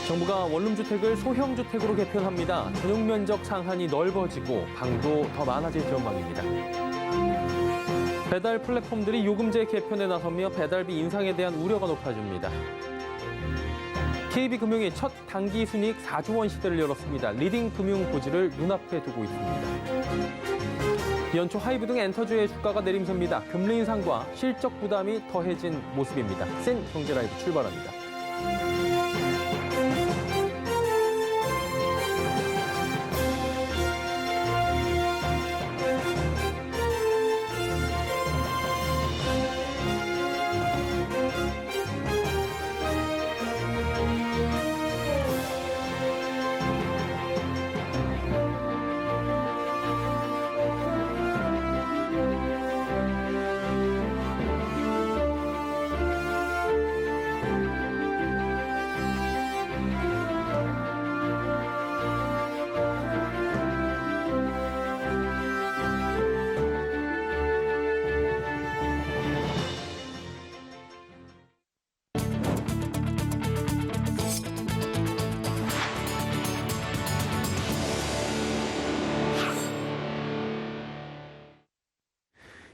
정부가 원룸주택을 소형주택으로 개편합니다. 전용 면적 상한이 넓어지고 방도 더 많아질 전망입니다. 배달 플랫폼들이 요금제 개편에 나서며 배달비 인상에 대한 우려가 높아집니다. KB금융이 첫 단기 순이익 4조 원 시대를 열었습니다. 리딩 금융 고지를 눈앞에 두고 있습니다. 연초 하이브 등 엔터주의 주가가 내림셉니다. 금리 인상과 실적 부담이 더해진 모습입니다. 센 경제라이브 출발합니다.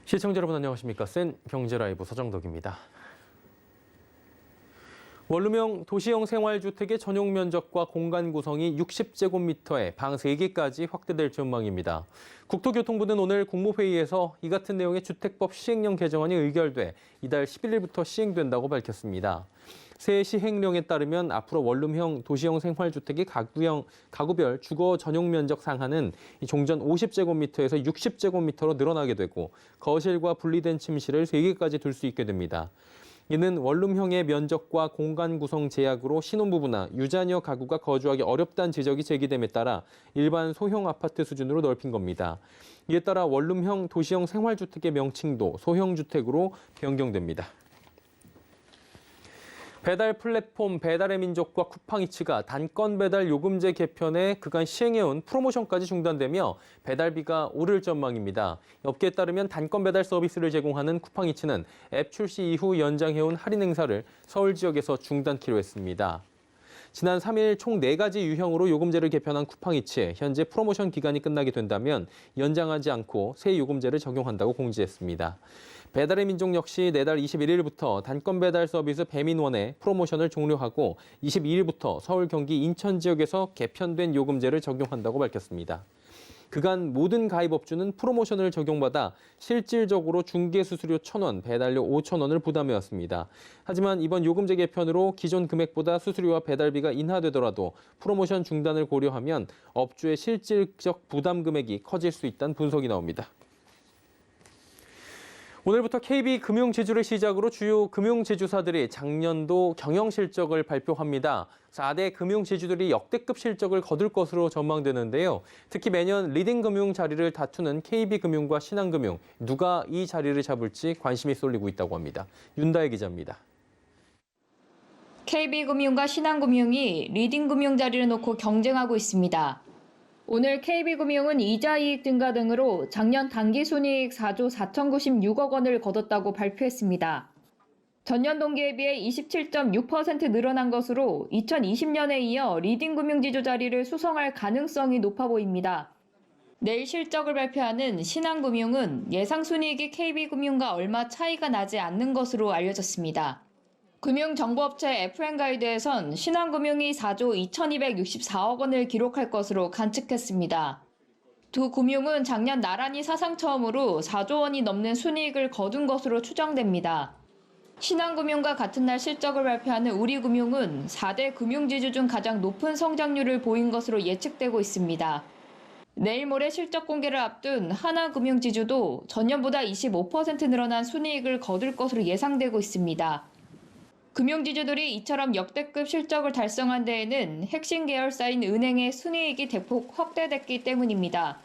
시청자 여러분 안녕하십니까? 센 경제라이브 서정덕입니다. 원룸형 도시형 생활주택의 전용 면적과 공간 구성이 60제곱미터에 방 3개까지 확대될 전망입니다. 국토교통부는 오늘 국무회의에서 이 같은 내용의 주택법 시행령 개정안이 의결돼 이달 11일부터 시행된다고 밝혔습니다. 새 시행령에 따르면 앞으로 원룸형 도시형 생활주택의 가구별 주거 전용 면적 상한은 종전 50제곱미터에서 60제곱미터로 늘어나게 되고 거실과 분리된 침실을 3개까지 둘 수 있게 됩니다. 이는 원룸형의 면적과 공간 구성 제약으로 신혼부부나 유자녀 가구가 거주하기 어렵다는 지적이 제기됨에 따라 일반 소형 아파트 수준으로 넓힌 겁니다. 이에 따라 원룸형 도시형 생활주택의 명칭도 소형주택으로 변경됩니다. 배달 플랫폼 배달의 민족과 쿠팡이츠가 단건 배달 요금제 개편에 그간 시행해온 프로모션까지 중단되며 배달비가 오를 전망입니다. 업계에 따르면 단건 배달 서비스를 제공하는 쿠팡이츠는 앱 출시 이후 연장해온 할인 행사를 서울 지역에서 중단키로 했습니다. 지난 3일 총 4가지 유형으로 요금제를 개편한 쿠팡이츠, 현재 프로모션 기간이 끝나게 된다면 연장하지 않고 새 요금제를 적용한다고 공지했습니다. 배달의 민족 역시 내달 21일부터 단건 배달 서비스 배민원의 프로모션을 종료하고 22일부터 서울, 경기, 인천 지역에서 개편된 요금제를 적용한다고 밝혔습니다. 그간 모든 가입업주는 프로모션을 적용받아 실질적으로 중개수수료 1,000원, 배달료 5,000원을 부담해왔습니다. 하지만 이번 요금제 개편으로 기존 금액보다 수수료와 배달비가 인하되더라도 프로모션 중단을 고려하면 업주의 실질적 부담 금액이 커질 수 있다는 분석이 나옵니다. 오늘부터 KB금융지주를 시작으로 주요 금융지주사들이 작년도 경영실적을 발표합니다. 4대 금융지주들이 역대급 실적을 거둘 것으로 전망되는데요. 특히 매년 리딩금융 자리를 다투는 KB금융과 신한금융, 누가 이 자리를 잡을지 관심이 쏠리고 있다고 합니다. 윤다혜 기자입니다. KB금융과 신한금융이 리딩금융 자리를 놓고 경쟁하고 있습니다. 오늘 KB금융은 이자 이익 증가 등으로 작년 단기 순이익 4조 4,096억 원을 거뒀다고 발표했습니다. 전년 동기에 비해 27.6% 늘어난 것으로 2020년에 이어 리딩금융지주 자리를 수성할 가능성이 높아 보입니다. 내일 실적을 발표하는 신한금융은 예상 순이익이 KB금융과 얼마 차이가 나지 않는 것으로 알려졌습니다. 금융정보업체 FN가이드에선 신한금융이 4조 2,264억 원을 기록할 것으로 관측했습니다. 두 금융은 작년 나란히 사상 처음으로 4조 원이 넘는 순이익을 거둔 것으로 추정됩니다. 신한금융과 같은 날 실적을 발표하는 우리금융은 4대 금융지주 중 가장 높은 성장률을 보인 것으로 예측되고 있습니다. 내일 모레 실적 공개를 앞둔 하나금융지주도 전년보다 25% 늘어난 순이익을 거둘 것으로 예상되고 있습니다. 금융지주들이 이처럼 역대급 실적을 달성한 데에는 핵심 계열사인 은행의 순이익이 대폭 확대됐기 때문입니다.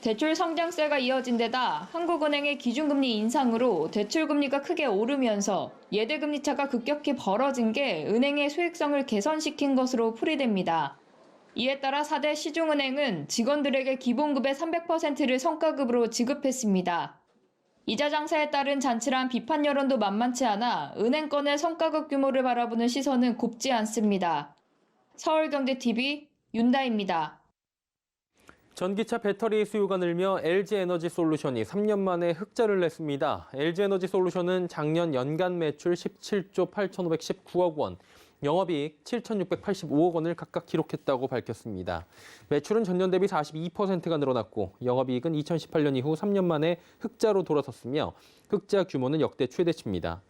대출 성장세가 이어진 데다 한국은행의 기준금리 인상으로 대출금리가 크게 오르면서 예대금리 차가 급격히 벌어진 게 은행의 수익성을 개선시킨 것으로 풀이됩니다. 이에 따라 4대 시중은행은 직원들에게 기본급의 300%를 성과급으로 지급했습니다. 이자 장사에 따른 잔치란 비판 여론도 만만치 않아 은행권의 성과급 규모를 바라보는 시선은 곱지 않습니다. 서울경제TV 윤다입니다. 전기차 배터리 수요가 늘며 LG에너지솔루션이 3년 만에 흑자를 냈습니다. LG에너지솔루션은 작년 연간 매출 17조 8,519억 원, 영업이익 7,685억 원을 각각 기록했다고 밝혔습니다. 매출은 전년 대비 42%가 늘어났고 영업이익은 2018년 이후 3년 만에 흑자로 돌아섰으며 흑자 규모는 역대 최대치입니다.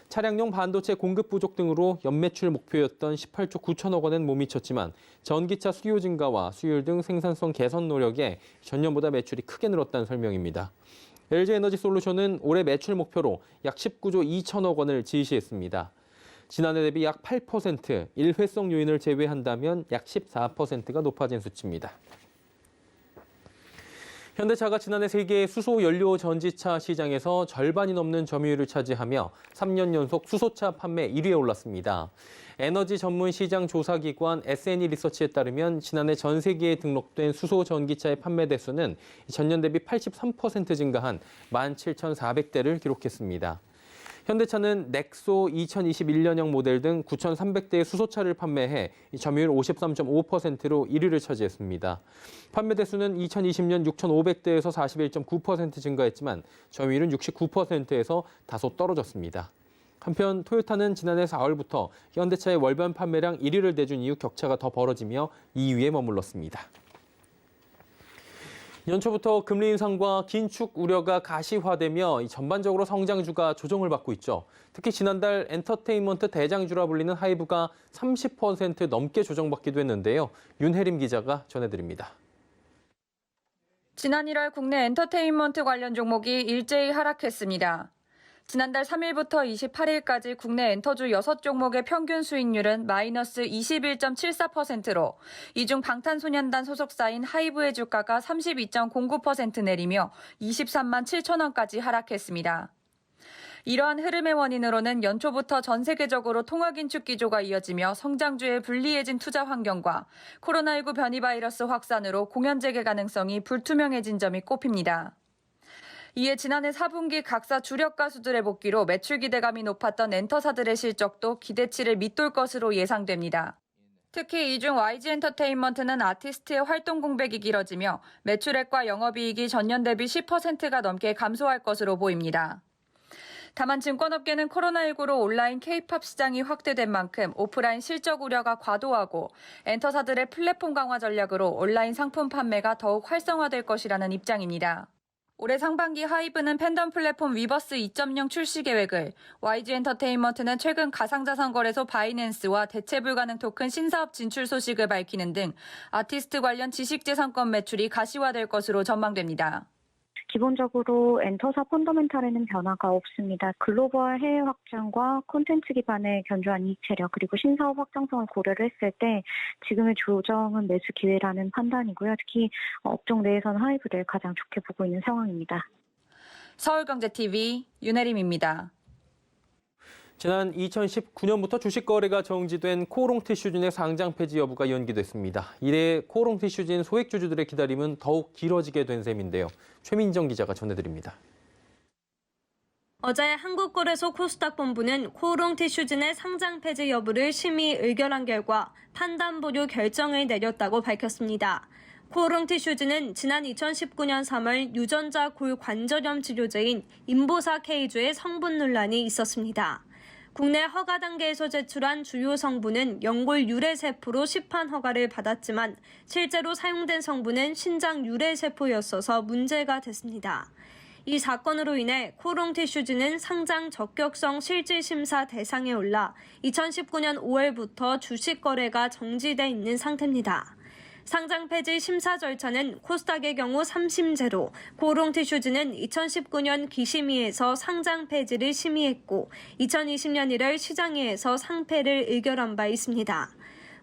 차량용 반도체 공급 부족 등으로 연매출 목표였던 18조 9천억 원은 못 미쳤지만 전기차 수요 증가와 수율 등 생산성 개선 노력에 전년보다 매출이 크게 늘었다는 설명입니다. LG에너지솔루션은 올해 매출 목표로 약 19조 2천억 원을 지시했습니다. 지난해 대비 약 8%, 일회성 요인을 제외한다면 약 14%가 높아진 수치입니다. 현대차가 지난해 세계 수소 연료 전지차 시장에서 절반이 넘는 점유율을 차지하며 3년 연속 수소차 판매 1위에 올랐습니다. 에너지 전문 시장 조사기관 S&E 리서치에 따르면 지난해 전 세계에 등록된 수소 전기차의 판매 대수는 전년 대비 83% 증가한 17,400대를 기록했습니다. 현대차는 넥소 2021년형 모델 등 9,300대의 수소차를 판매해 점유율 53.5%로 1위를 차지했습니다. 판매 대수는 2020년 6,500대에서 41.9% 증가했지만 점유율은 69%에서 다소 떨어졌습니다. 한편 토요타는 지난해 4월부터 현대차의 월변 판매량 1위를 내준 이후 격차가 더 벌어지며 2위에 머물렀습니다. 연초부터 금리 인상과 긴축 우려가 가시화되며 전반적으로 성장주가 조정을 받고 있죠. 특히 지난달 엔터테인먼트 대장주라 불리는 하이브가 30% 넘게 조정받기도 했는데요. 윤혜림 기자가 전해드립니다. 지난 1월 국내 엔터테인먼트 관련 종목이 일제히 하락했습니다. 지난달 3일부터 28일까지 국내 엔터주 6종목의 평균 수익률은 마이너스 21.74%로 이 중 방탄소년단 소속사인 하이브의 주가가 32.09% 내리며 23만 7천 원까지 하락했습니다. 이러한 흐름의 원인으로는 연초부터 전 세계적으로 통화긴축 기조가 이어지며 성장주의 불리해진 투자 환경과 코로나19 변이 바이러스 확산으로 공연 재개 가능성이 불투명해진 점이 꼽힙니다. 이에 지난해 4분기 각사 주력 가수들의 복귀로 매출 기대감이 높았던 엔터사들의 실적도 기대치를 밑돌 것으로 예상됩니다. 특히 이 중 YG엔터테인먼트는 아티스트의 활동 공백이 길어지며 매출액과 영업이익이 전년 대비 10%가 넘게 감소할 것으로 보입니다. 다만 증권업계는 코로나19로 온라인 K-팝 시장이 확대된 만큼 오프라인 실적 우려가 과도하고 엔터사들의 플랫폼 강화 전략으로 온라인 상품 판매가 더욱 활성화될 것이라는 입장입니다. 올해 상반기 하이브는 팬덤 플랫폼 위버스 2.0 출시 계획을, YG엔터테인먼트는 최근 가상자산 거래소 바이낸스와 대체 불가능 토큰 신사업 진출 소식을 밝히는 등 아티스트 관련 지식재산권 매출이 가시화될 것으로 전망됩니다. 기본적으로 엔터사 펀더멘탈에는 변화가 없습니다. 글로벌 해외 확장과 콘텐츠 기반의 견조한 이익 체력 그리고 신사업 확장성을 고려를 했을 때 지금의 조정은 매수 기회라는 판단이고요. 특히 업종 내에서는 하이브를 가장 좋게 보고 있는 상황입니다. 서울경제TV 윤혜림입니다. 지난 2019년부터 주식 거래가 정지된 코오롱티슈진의 상장 폐지 여부가 연기됐습니다. 이래 코오롱티슈진 소액주주들의 기다림은 더욱 길어지게 된 셈인데요. 최민정 기자가 전해드립니다. 어제 한국거래소 코스닥 본부는 코오롱티슈진의 상장 폐지 여부를 심의 의결한 결과 판단 보류 결정을 내렸다고 밝혔습니다. 코오롱티슈진은 지난 2019년 3월 유전자 골관절염 치료제인 인보사 K주의 성분 논란이 있었습니다. 국내 허가 단계에서 제출한 주요 성분은 연골 유래세포로 시판 허가를 받았지만 실제로 사용된 성분은 신장 유래세포였어서 문제가 됐습니다. 이 사건으로 인해 코오롱티슈진은 상장 적격성 실질심사 대상에 올라 2019년 5월부터 주식 거래가 정지돼 있는 상태입니다. 상장 폐지 심사 절차는 코스닥의 경우 3심제로 코오롱티슈즈는 2019년 기심위에서 상장 폐지를 심의했고 2020년 1월 시장위에서 상폐를 의결한 바 있습니다.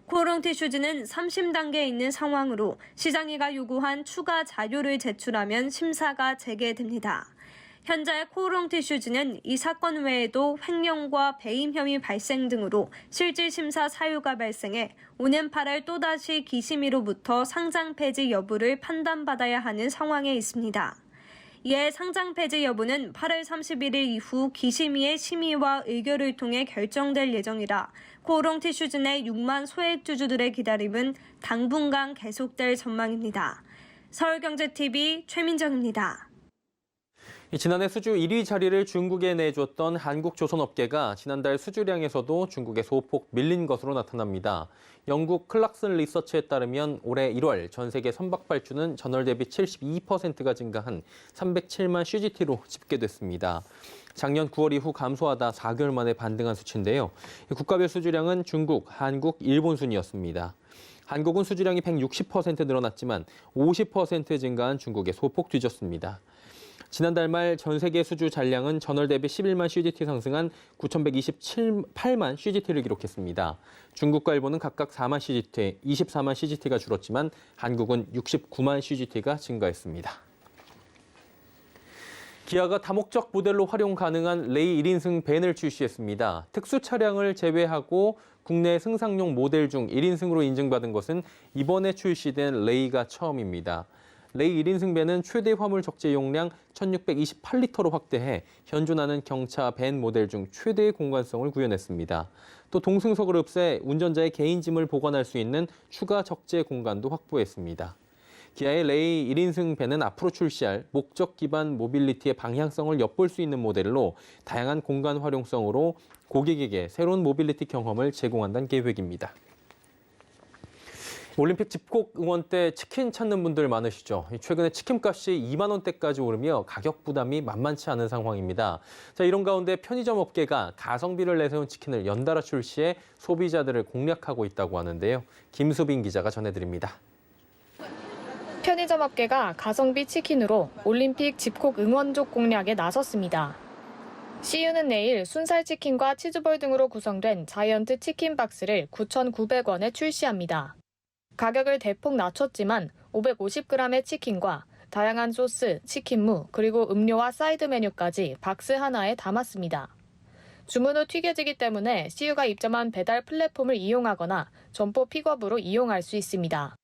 코오롱티슈즈는 3심 단계에 있는 상황으로 시장위가 요구한 추가 자료를 제출하면 심사가 재개됩니다. 현재 코오롱티슈즈는 이 사건 외에도 횡령과 배임 혐의 발생 등으로 실질심사 사유가 발생해 오는 8월 또다시 기심위로부터 상장 폐지 여부를 판단받아야 하는 상황에 있습니다. 이에 상장 폐지 여부는 8월 31일 이후 기심위의 심의와 의결을 통해 결정될 예정이라 코오롱티슈즈 내 6만 소액주주들의 기다림은 당분간 계속될 전망입니다. 서울경제TV 최민정입니다. 지난해 수주 1위 자리를 중국에 내줬던 한국조선업계가 지난달 수주량에서도 중국에 소폭 밀린 것으로 나타납니다. 영국 클락슨 리서치에 따르면 올해 1월 전 세계 선박 발주는 전월 대비 72%가 증가한 307만 CGT로 집계됐습니다. 작년 9월 이후 감소하다 4개월 만에 반등한 수치인데요. 국가별 수주량은 중국, 한국, 일본 순이었습니다. 한국은 수주량이 160% 늘어났지만 50% 증가한 중국에 소폭 뒤졌습니다. 지난달 말 전 세계 수주 잔량은 전월 대비 11만 CGT 상승한 9,128만 CGT를 기록했습니다. 중국과 일본은 각각 4만 CGT, 24만 CGT가 줄었지만 한국은 69만 CGT가 증가했습니다. 기아가 다목적 모델로 활용 가능한 레이 1인승 밴을 출시했습니다. 특수 차량을 제외하고 국내 승상용 모델 중 1인승으로 인증받은 것은 이번에 출시된 레이가 처음입니다. 레이 1인승 밴은 최대 화물 적재 용량 1,628리터로 확대해 현존하는 경차 밴 모델 중 최대의 공간성을 구현했습니다. 또 동승석을 없애 운전자의 개인 짐을 보관할 수 있는 추가 적재 공간도 확보했습니다. 기아의 레이 1인승 밴은 앞으로 출시할 목적 기반 모빌리티의 방향성을 엿볼 수 있는 모델로 다양한 공간 활용성으로 고객에게 새로운 모빌리티 경험을 제공한다는 계획입니다. 올림픽 집콕 응원 때 치킨 찾는 분들 많으시죠? 최근에 치킨값이 2만 원대까지 오르며 가격 부담이 만만치 않은 상황입니다. 자, 이런 가운데 편의점 업계가 가성비를 내세운 치킨을 연달아 출시해 소비자들을 공략하고 있다고 하는데요. 김수빈 기자가 전해드립니다. 편의점 업계가 가성비 치킨으로 올림픽 집콕 응원족 공략에 나섰습니다. CU는 내일 순살 치킨과 치즈볼 등으로 구성된 자이언트 치킨 박스를 9,900원에 출시합니다. 가격을 대폭 낮췄지만 550g의 치킨과 다양한 소스, 치킨무, 그리고 음료와 사이드 메뉴까지 박스 하나에 담았습니다. 주문 후 튀겨지기 때문에 CU가 입점한 배달 플랫폼을 이용하거나 점포 픽업으로 이용할 수 있습니다.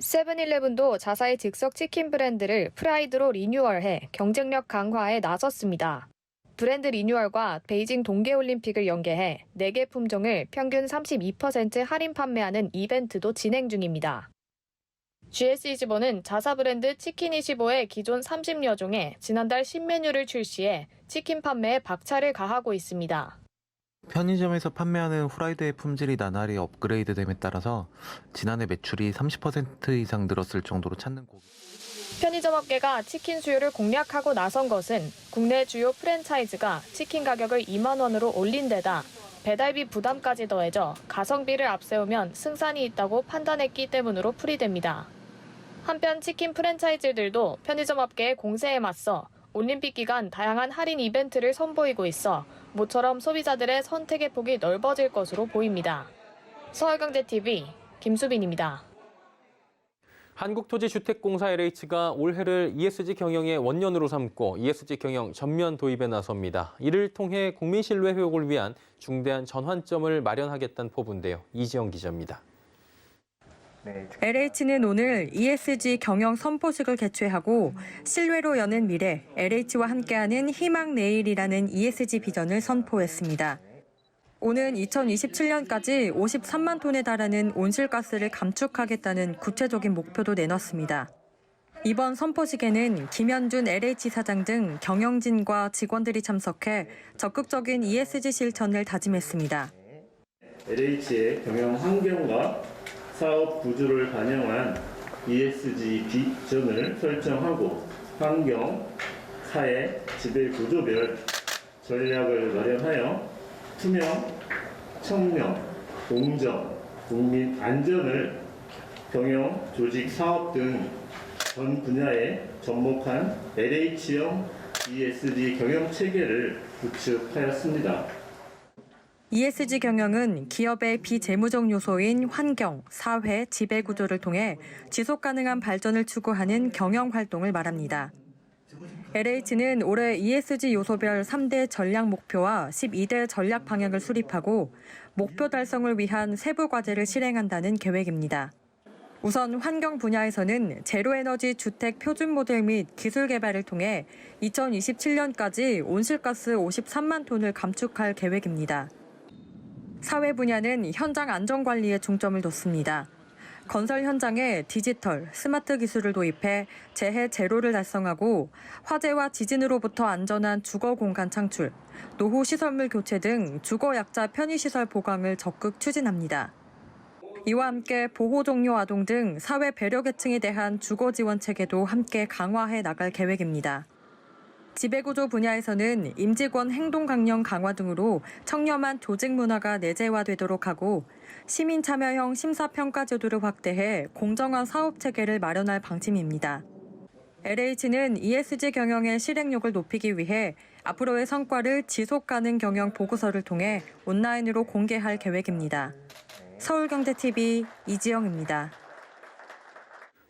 세븐일레븐도 자사의 즉석 치킨 브랜드를 프라이드로 리뉴얼해 경쟁력 강화에 나섰습니다. 브랜드 리뉴얼과 베이징 동계올림픽을 연계해 4개 품종을 평균 32% 할인 판매하는 이벤트도 진행 중입니다. GS25는 자사 브랜드 치킨25의 기존 30여 종에 지난달 신메뉴를 출시해 치킨 판매에 박차를 가하고 있습니다. 편의점에서 판매하는 후라이드의 품질이 나날이 업그레이드됨에 따라서 지난해 매출이 30% 이상 늘었을 정도로 찾는 고객. 편의점 업계가 치킨 수요를 공략하고 나선 것은 국내 주요 프랜차이즈가 치킨 가격을 2만 원으로 올린 데다 배달비 부담까지 더해져 가성비를 앞세우면 승산이 있다고 판단했기 때문으로 풀이됩니다. 한편 치킨 프랜차이즈들도 편의점 업계의 공세에 맞서 올림픽 기간 다양한 할인 이벤트를 선보이고 있어 모처럼 소비자들의 선택의 폭이 넓어질 것으로 보입니다. 서울경제TV 김수빈입니다. 한국토지주택공사 LH가 올해를 ESG 경영의 원년으로 삼고 ESG 경영 전면 도입에 나섭니다. 이를 통해 국민 신뢰 회복을 위한 중대한 전환점을 마련하겠다는 포부인데요. 이지영 기자입니다. LH는 오늘 ESG 경영 선포식을 개최하고 신뢰로 여는 미래, LH와 함께하는 희망 내일이라는 ESG 비전을 선포했습니다. 오는 2027년까지 53만 톤에 달하는 온실가스를 감축하겠다는 구체적인 목표도 내놨습니다. 이번 선포식에는 김현준 LH 사장 등 경영진과 직원들이 참석해 적극적인 ESG 실천을 다짐했습니다. LH의 경영 환경과 사업 구조를 반영한 ESG 비전을 설정하고 환경, 사회, 지배 구조별 전략을 마련하여 투명, 청명, 공정, 국민 안전을 경영, 조직, 사업 등 전 분야에 접목한 LH형 ESG 경영 체계를 구축하였습니다. ESG 경영은 기업의 비재무적 요소인 환경, 사회, 지배 구조를 통해 지속 가능한 발전을 추구하는 경영 활동을 말합니다. LH는 올해 ESG 요소별 3대 전략 목표와 12대 전략 방향을 수립하고 목표 달성을 위한 세부 과제를 실행한다는 계획입니다. 우선 환경 분야에서는 제로에너지 주택 표준 모델 및 기술 개발을 통해 2027년까지 온실가스 53만 톤을 감축할 계획입니다. 사회 분야는 현장 안전 관리에 중점을 뒀습니다. 건설 현장에 디지털, 스마트 기술을 도입해 재해 제로를 달성하고 화재와 지진으로부터 안전한 주거 공간 창출, 노후 시설물 교체 등 주거 약자 편의시설 보강을 적극 추진합니다. 이와 함께 보호 종료 아동 등 사회 배려 계층에 대한 주거 지원 체계도 함께 강화해 나갈 계획입니다. 지배구조 분야에서는 임직원 행동 강령 강화 등으로 청렴한 조직 문화가 내재화되도록 하고 시민 참여형 심사평가 제도를 확대해 공정한 사업 체계를 마련할 방침입니다. LH는 ESG 경영의 실행력을 높이기 위해 앞으로의 성과를 지속 가능 경영 보고서를 통해 온라인으로 공개할 계획입니다. 서울경제TV 이지영입니다.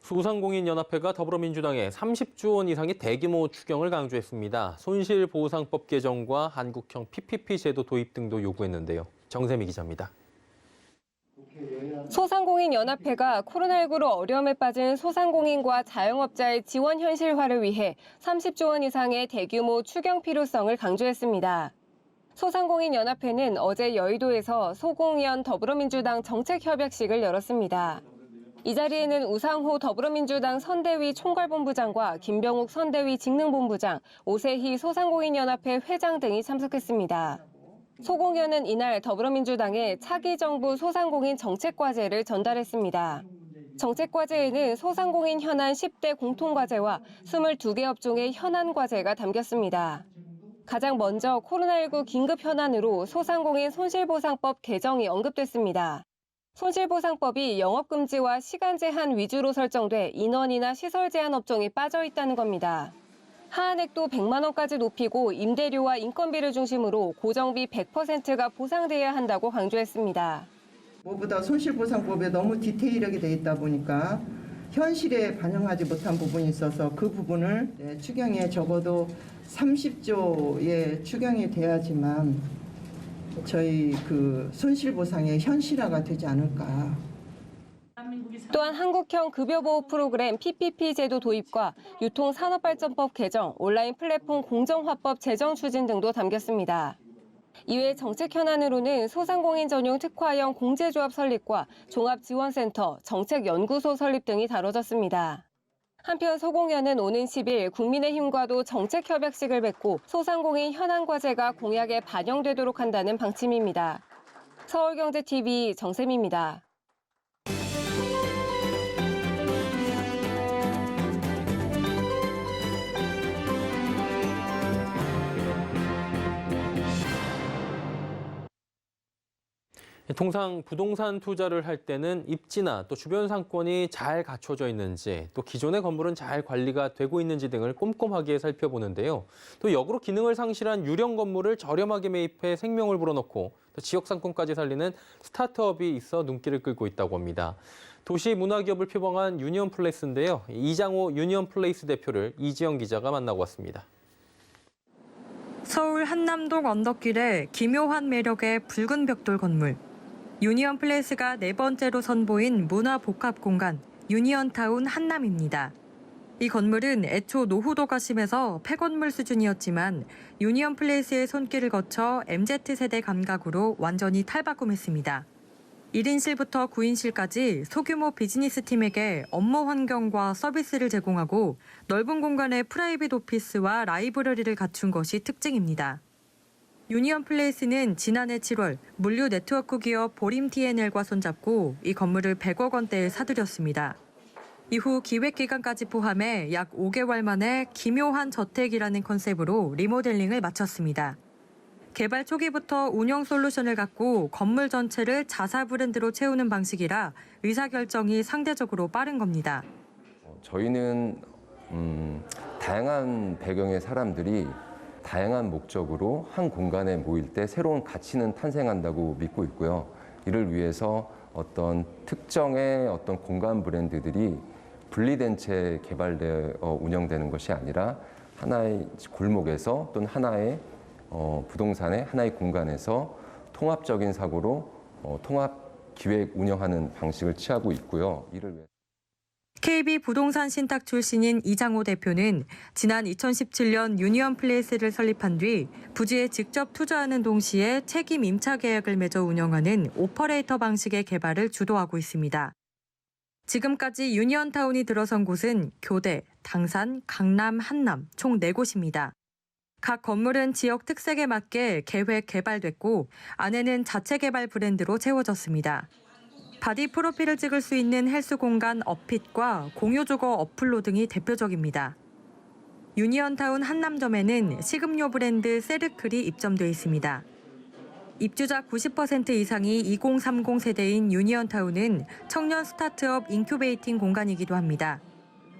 소상공인연합회가 더불어민주당에 30조 원 이상의 대규모 추경을 강조했습니다. 손실보상법 개정과 한국형 PPP 제도 도입 등도 요구했는데요. 정세미 기자입니다. 소상공인연합회가 코로나19로 어려움에 빠진 소상공인과 자영업자의 지원 현실화를 위해 30조 원 이상의 대규모 추경 필요성을 강조했습니다. 소상공인연합회는 어제 여의도에서 소공연 더불어민주당 정책협약식을 열었습니다. 이 자리에는 우상호 더불어민주당 선대위 총괄본부장과 김병욱 선대위 직능본부장, 오세희 소상공인연합회 회장 등이 참석했습니다. 소공연은 이날 더불어민주당에 차기 정부 소상공인 정책과제를 전달했습니다. 정책과제에는 소상공인 현안 10대 공통과제와 22개 업종의 현안 과제가 담겼습니다. 가장 먼저 코로나19 긴급 현안으로 소상공인 손실보상법 개정이 언급됐습니다. 손실보상법이 영업금지와 시간 제한 위주로 설정돼 인원이나 시설 제한 업종이 빠져 있다는 겁니다. 하한액도 100만 원까지 높이고 임대료와 인건비를 중심으로 고정비 100%가 보상돼야 한다고 강조했습니다. 무엇보다 손실보상법에 너무 디테일하게 돼 있다 보니까 현실에 반영하지 못한 부분이 있어서 그 부분을 추경에 적어도 30조의 추경이 돼야지만 저희 그 손실보상의 현실화가 되지 않을까. 또한 한국형 급여보호 프로그램 PPP 제도 도입과 유통산업발전법 개정, 온라인 플랫폼 공정화법 제정 추진 등도 담겼습니다. 이외 정책 현안으로는 소상공인 전용 특화형 공제조합 설립과 종합지원센터, 정책연구소 설립 등이 다뤄졌습니다. 한편 소공연은 오는 10일 국민의힘과도 정책협약식을 맺고 소상공인 현안 과제가 공약에 반영되도록 한다는 방침입니다. 서울경제TV 정세미입니다. 통상 부동산 투자를 할 때는 입지나 또 주변 상권이 잘 갖춰져 있는지, 또 기존의 건물은 잘 관리가 되고 있는지 등을 꼼꼼하게 살펴보는데요. 또 역으로 기능을 상실한 유령 건물을 저렴하게 매입해 생명을 불어넣고 또 지역 상권까지 살리는 스타트업이 있어 눈길을 끌고 있다고 합니다. 도시 문화기업을 표방한 유니온플레이스인데요. 이장호 유니온플레이스 대표를 이지영 기자가 만나고 왔습니다. 서울 한남동 언덕길에 기묘한 매력의 붉은 벽돌 건물. 유니온플레이스가 네 번째로 선보인 문화복합공간 유니온타운 한남입니다. 이 건물은 애초 노후도가 심해서 폐건물 수준이었지만 유니온플레이스의 손길을 거쳐 MZ세대 감각으로 완전히 탈바꿈했습니다. 1인실부터 9인실까지 소규모 비즈니스 팀에게 업무 환경과 서비스를 제공하고 넓은 공간에 프라이빗 오피스와 라이브러리를 갖춘 것이 특징입니다. 유니온플레이스는 지난해 7월 물류 네트워크 기업 보림 TNL과 손잡고 이 건물을 100억 원대에 사들였습니다. 이후 기획기간까지 포함해 약 5개월 만에 기묘한 저택이라는 컨셉으로 리모델링을 마쳤습니다. 개발 초기부터 운영 솔루션을 갖고 건물 전체를 자사 브랜드로 채우는 방식이라 의사결정이 상대적으로 빠른 겁니다. 저희는 다양한 배경의 사람들이 다양한 목적으로 한 공간에 모일 때 새로운 가치는 탄생한다고 믿고 있고요. 이를 위해서 어떤 특정의 어떤 공간 브랜드들이 분리된 채 개발되어 운영되는 것이 아니라 하나의 골목에서 또는 하나의 부동산의 하나의 공간에서 통합적인 사고로 통합 기획 운영하는 방식을 취하고 있고요. 이를 위해 KB 부동산 신탁 출신인 이장호 대표는 지난 2017년 유니언 플레이스를 설립한 뒤 부지에 직접 투자하는 동시에 책임 임차 계약을 맺어 운영하는 오퍼레이터 방식의 개발을 주도하고 있습니다. 지금까지 유니언타운이 들어선 곳은 교대, 당산, 강남, 한남 총 4곳입니다. 각 건물은 지역 특색에 맞게 계획 개발됐고 안에는 자체 개발 브랜드로 채워졌습니다. 바디 프로필을 찍을 수 있는 헬스 공간 업핏과 공유 주거 어플로 등이 대표적입니다. 유니언타운 한남점에는 식음료 브랜드 세르클이 입점돼 있습니다. 입주자 90% 이상이 2030 세대인 유니언타운은 청년 스타트업 인큐베이팅 공간이기도 합니다.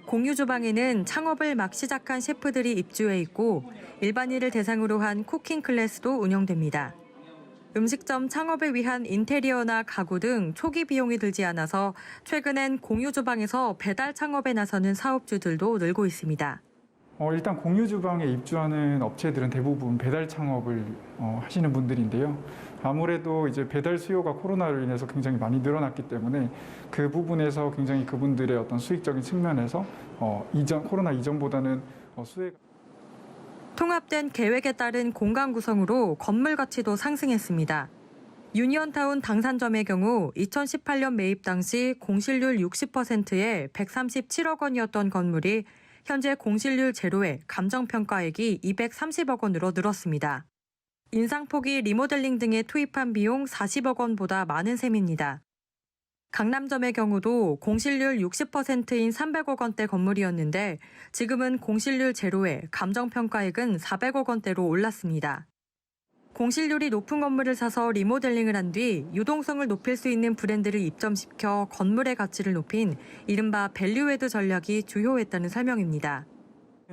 공유 주방에는 창업을 막 시작한 셰프들이 입주해 있고 일반인을 대상으로 한 쿠킹 클래스도 운영됩니다. 음식점 창업을 위한 인테리어나 가구 등 초기 비용이 들지 않아서 최근엔 공유 주방에서 배달 창업에 나서는 사업주들도 늘고 있습니다. 일단 공유 주방에 입주하는 업체들은 대부분 배달 창업을 하시는 분들인데요. 아무래도 이제 배달 수요가 코로나로 인해서 굉장히 많이 늘어났기 때문에 그 부분에서 굉장히 그분들의 어떤 수익적인 측면에서 코로나 이전보다는 수혜가 통합된 계획에 따른 공간 구성으로 건물 가치도 상승했습니다. 유니언타운 당산점의 경우 2018년 매입 당시 공실률 60%에 137억 원이었던 건물이 현재 공실률 제로에 감정평가액이 230억 원으로 늘었습니다. 인상폭이 리모델링 등에 투입한 비용 40억 원보다 많은 셈입니다. 강남점의 경우도 공실률 60%인 300억 원대 건물이었는데 지금은 공실률 제로에 감정평가액은 400억 원대로 올랐습니다. 공실률이 높은 건물을 사서 리모델링을 한 뒤 유동성을 높일 수 있는 브랜드를 입점시켜 건물의 가치를 높인 이른바 밸류애드 전략이 주요했다는 설명입니다.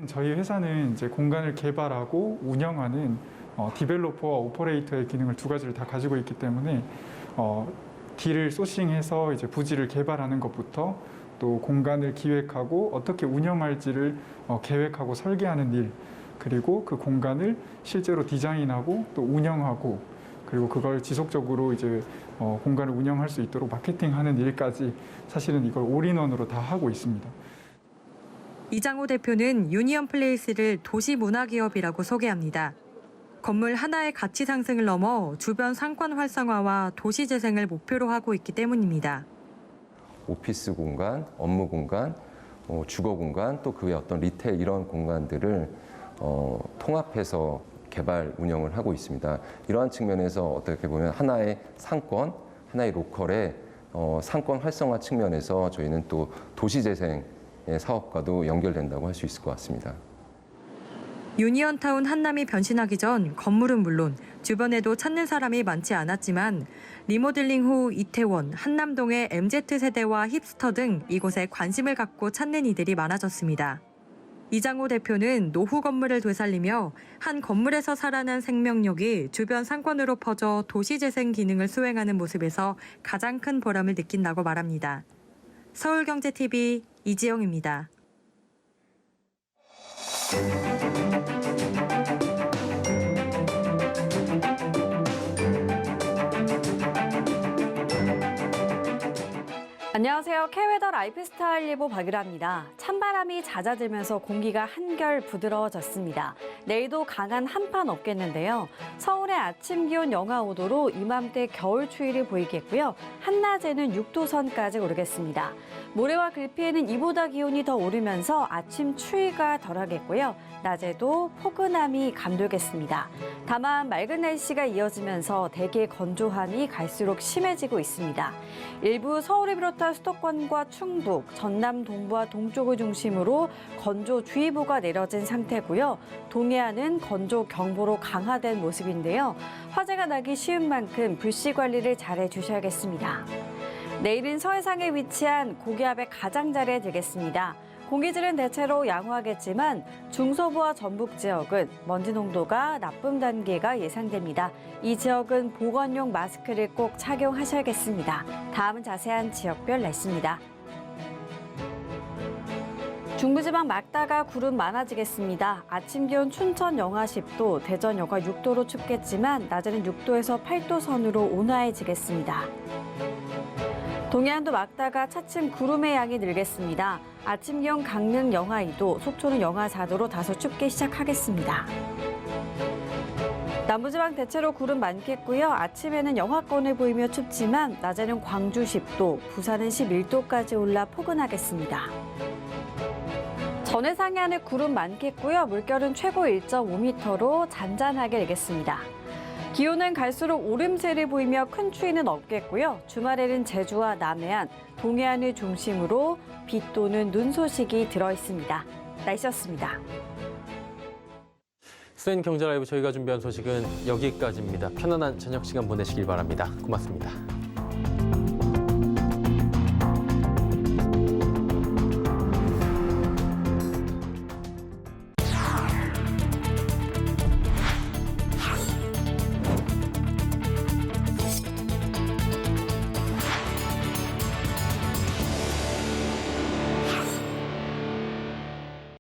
저희 회사는 이제 공간을 개발하고 운영하는 디벨로퍼와 오퍼레이터의 기능을 두 가지를 다 가지고 있기 때문에 딜을 소싱해서 이제 부지를 개발하는 것부터 또 공간을 기획하고 어떻게 운영할지를 계획하고 설계하는 일, 그리고 그 공간을 실제로 디자인하고 또 운영하고 그리고 그걸 지속적으로 이제 공간을 운영할 수 있도록 마케팅하는 일까지 사실은 이걸 올인원으로 다 하고 있습니다. 이장호 대표는 유니언 플레이스를 도시 문화 기업이라고 소개합니다. 건물 하나의 가치 상승을 넘어 주변 상권 활성화와 도시 재생을 목표로 하고 있기 때문입니다. 오피스 공간, 업무 공간, 주거 공간, 또 그 외 어떤 리테일 이런 공간들을 통합해서 개발 운영을 하고 있습니다. 이러한 측면에서 어떻게 보면 하나의 상권, 하나의 로컬의 상권 활성화 측면에서 저희는 또 도시 재생의 사업과도 연결된다고 할 수 있을 것 같습니다. 유니언타운 한남이 변신하기 전 건물은 물론 주변에도 찾는 사람이 많지 않았지만 리모델링 후 이태원, 한남동의 MZ세대와 힙스터 등 이곳에 관심을 갖고 찾는 이들이 많아졌습니다. 이장호 대표는 노후 건물을 되살리며 한 건물에서 살아난 생명력이 주변 상권으로 퍼져 도시재생 기능을 수행하는 모습에서 가장 큰 보람을 느낀다고 말합니다. 서울경제TV 이지영입니다. 안녕하세요. K웨더 라이프스타일 예보 박유라입니다. 찬바람이 잦아들면서 공기가 한결 부드러워졌습니다. 내일도 강한 한파 없겠는데요. 서울의 아침 기온 영하 5도로 이맘때 겨울 추위를 보이겠고요. 한낮에는 6도 선까지 오르겠습니다. 모레와 글피에는 이보다 기온이 더 오르면서 아침 추위가 덜하겠고요. 낮에도 포근함이 감돌겠습니다. 다만 맑은 날씨가 이어지면서 대기 건조함이 갈수록 심해지고 있습니다. 일부 서울을 비롯한 수도권과 충북, 전남 동부와 동쪽을 중심으로 건조주의보가 내려진 상태고요. 동해안은 건조경보로 강화된 모습인데요. 화재가 나기 쉬운 만큼 불씨 관리를 잘해 주셔야겠습니다. 내일은 서해상에 위치한 고기압의 가장자리에 들겠습니다. 공기질은 대체로 양호하겠지만 중서부와 전북 지역은 먼지 농도가 나쁨 단계가 예상됩니다. 이 지역은 보건용 마스크를 꼭 착용하셔야겠습니다. 다음은 자세한 지역별 날씨입니다. 중부지방 맑다가 구름 많아지겠습니다. 아침 기온 춘천 영하 10도, 대전 영하 6도로 춥겠지만 낮에는 6도에서 8도 선으로 온화해지겠습니다. 동해안도 막다가 차츰 구름의 양이 늘겠습니다. 아침 기온 강릉 영하 2도, 속초는 영하 4도로 다소 춥게 시작하겠습니다. 남부지방 대체로 구름 많겠고요. 아침에는 영하권을 보이며 춥지만 낮에는 광주 10도, 부산은 11도까지 올라 포근하겠습니다. 전해 상해안은 구름 많겠고요. 물결은 최고 1.5m로 잔잔하게 일겠습니다. 기온은 갈수록 오름세를 보이며 큰 추위는 없겠고요. 주말에는 제주와 남해안, 동해안을 중심으로 비 또는 눈 소식이 들어있습니다. 날씨였습니다. 스앤 경제 라이브 저희가 준비한 소식은 여기까지입니다. 편안한 저녁 시간 보내시길 바랍니다. 고맙습니다.